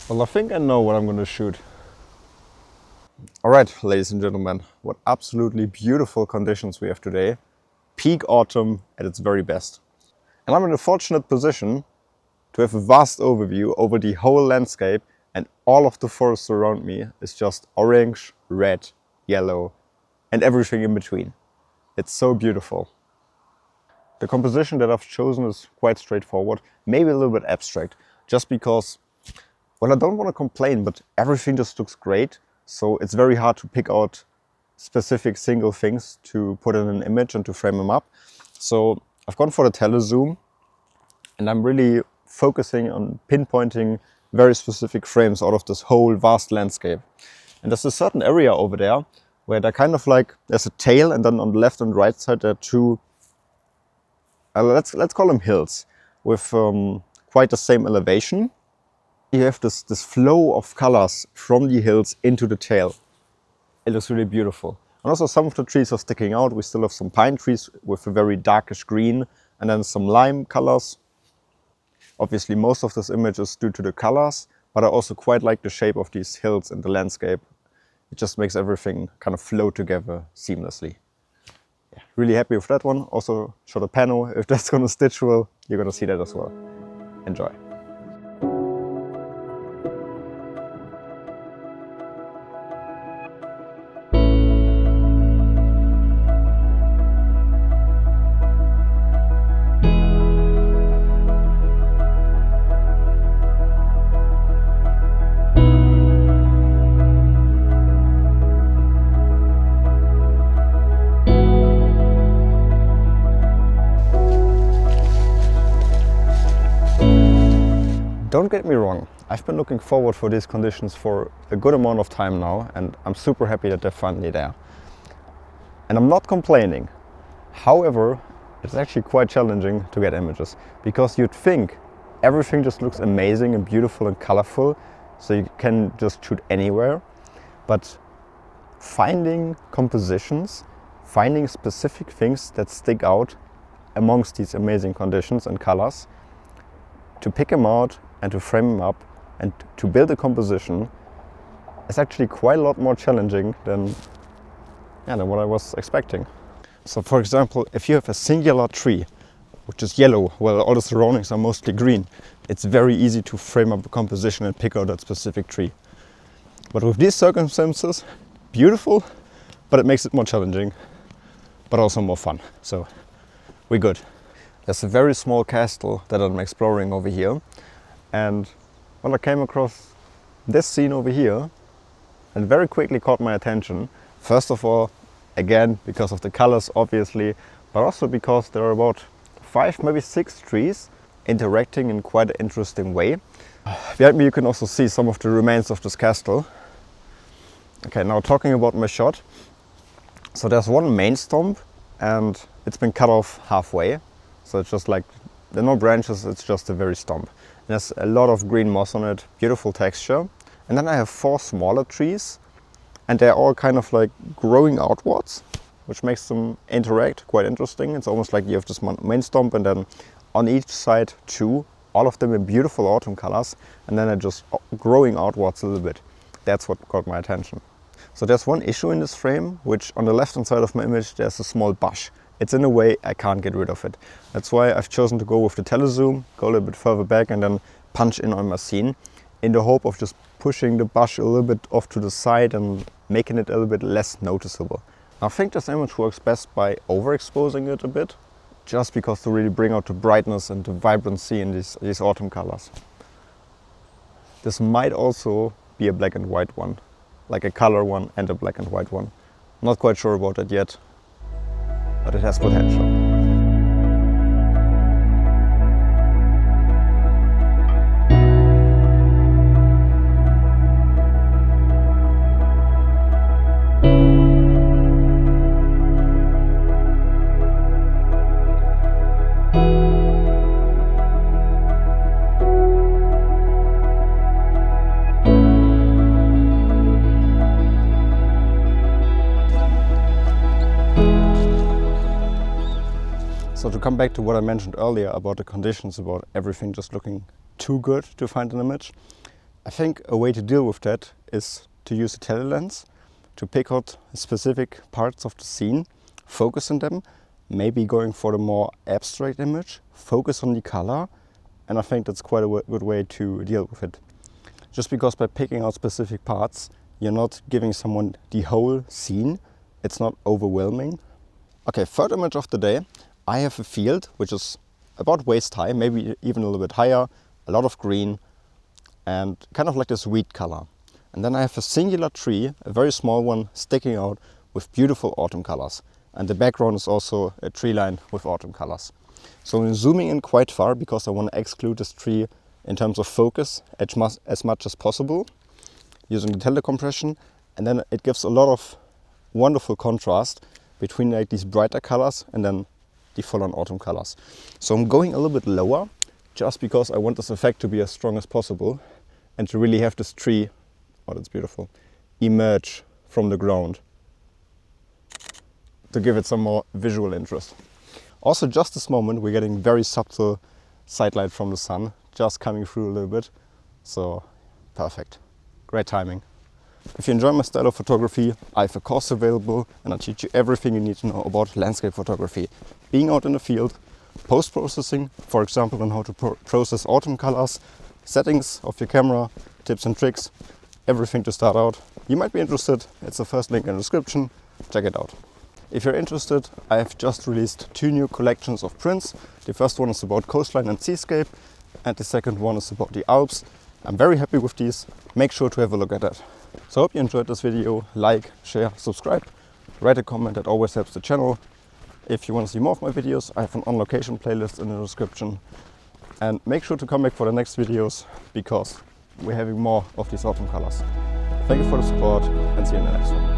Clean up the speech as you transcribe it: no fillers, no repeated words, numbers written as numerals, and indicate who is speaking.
Speaker 1: Well, I think I know what I'm going to shoot. Alright, ladies and gentlemen, what absolutely beautiful conditions we have today. Peak autumn at its very best. And I'm in a fortunate position to have a vast overview over the whole landscape, and all of the forest around me is just orange, red, yellow, and everything in between. It's so beautiful. The composition that I've chosen is quite straightforward, maybe a little bit abstract, just because, well, I don't want to complain, but everything just looks great. So it's very hard to pick out specific single things to put in an image and to frame them up. So I've gone for the telezoom, and I'm really focusing on pinpointing very specific frames out of this whole vast landscape. And there's a certain area over there where they're kind of like, there's a tail, and then on the left and right side there are two, let's call them hills, with quite the same elevation. You have this flow of colors from the hills into the tail. It looks really beautiful. And also some of the trees are sticking out. We still have some pine trees with a very darkish green, and then some lime colors. Obviously most of this image is due to the colors, but I also quite like the shape of these hills and the landscape. It just makes everything kind of flow together seamlessly. Yeah, really happy with that one. Also shot a panel. If that's gonna stitch well, you're gonna see that as well. Enjoy. Don't get me wrong, I've been looking forward for these conditions for a good amount of time now, and I'm super happy that they're finally there. And I'm not complaining. However, it's actually quite challenging to get images, because you'd think everything just looks amazing and beautiful and colorful, so you can just shoot anywhere. But finding compositions, finding specific things that stick out amongst these amazing conditions and colors, to pick them out and to frame them up and to build a composition is actually quite a lot more challenging than what I was expecting. So for example, if you have a singular tree, which is yellow, while all the surroundings are mostly green, it's very easy to frame up a composition and pick out that specific tree. But with these circumstances, beautiful, but it makes it more challenging, but also more fun. So we're good. There's a very small castle that I'm exploring over here, and well, I came across this scene over here and very quickly caught my attention. First of all, again, because of the colors obviously, but also because there are about 5, maybe 6 trees interacting in quite an interesting way. Behind me you can also see some of the remains of this castle. Okay, now talking about my shot. So there's one main stump and it's been cut off halfway. So it's just like, there are no branches, it's just a very stump. There's a lot of green moss on it, beautiful texture. And then I have 4 smaller trees, and they're all kind of like growing outwards, which makes them interact quite interesting. It's almost like you have this main stump, and then on each side 2, all of them in beautiful autumn colors, and then they're just growing outwards a little bit. That's what got my attention. So there's one issue in this frame, which on the left hand side of my image there's a small bush. It's in a way I can't get rid of it. That's why I've chosen to go with the telezoom, go a little bit further back and then punch in on my scene in the hope of just pushing the bush a little bit off to the side and making it a little bit less noticeable. I think this image works best by overexposing it a bit, just because to really bring out the brightness and the vibrancy in these autumn colors. This might also be a black and white one, like a color one and a black and white one. Not quite sure about it yet, but it has potential. So to come back to what I mentioned earlier about the conditions, about everything just looking too good to find an image, I think a way to deal with that is to use a telelens to pick out specific parts of the scene, focus on them, maybe going for the more abstract image, focus on the color, and I think that's quite a good way to deal with it. Just because by picking out specific parts, you're not giving someone the whole scene, it's not overwhelming. Okay, third image of the day, I have a field which is about waist high, maybe even a little bit higher, a lot of green, and kind of like this wheat color. And then I have a singular tree, a very small one, sticking out with beautiful autumn colors. And the background is also a tree line with autumn colors. So I'm zooming in quite far because I want to exclude this tree in terms of focus as much as possible, using the telecompression, and then it gives a lot of wonderful contrast between like these brighter colors and then the full-on autumn colors. So I'm going a little bit lower just because I want this effect to be as strong as possible and to really have this tree, oh that's beautiful, emerge from the ground to give it some more visual interest. Also just this moment we're getting very subtle sidelight from the sun just coming through a little bit, so perfect, great timing. If you enjoy my style of photography, I have a course available and I teach you everything you need to know about landscape photography. Being out in the field, post-processing, for example on how to process autumn colors, settings of your camera, tips and tricks, everything to start out. You might be interested, it's the first link in the description, check it out. If you're interested, I have just released 2 new collections of prints. The first one is about coastline and seascape and the second one is about the Alps. I'm very happy with these, make sure to have a look at that. So I hope you enjoyed this video, like, share, subscribe, write a comment, that always helps the channel. If you want to see more of my videos, I have an on location playlist in the description. And make sure to come back for the next videos because we're having more of these autumn colors. Thank you for the support and see you in the next one.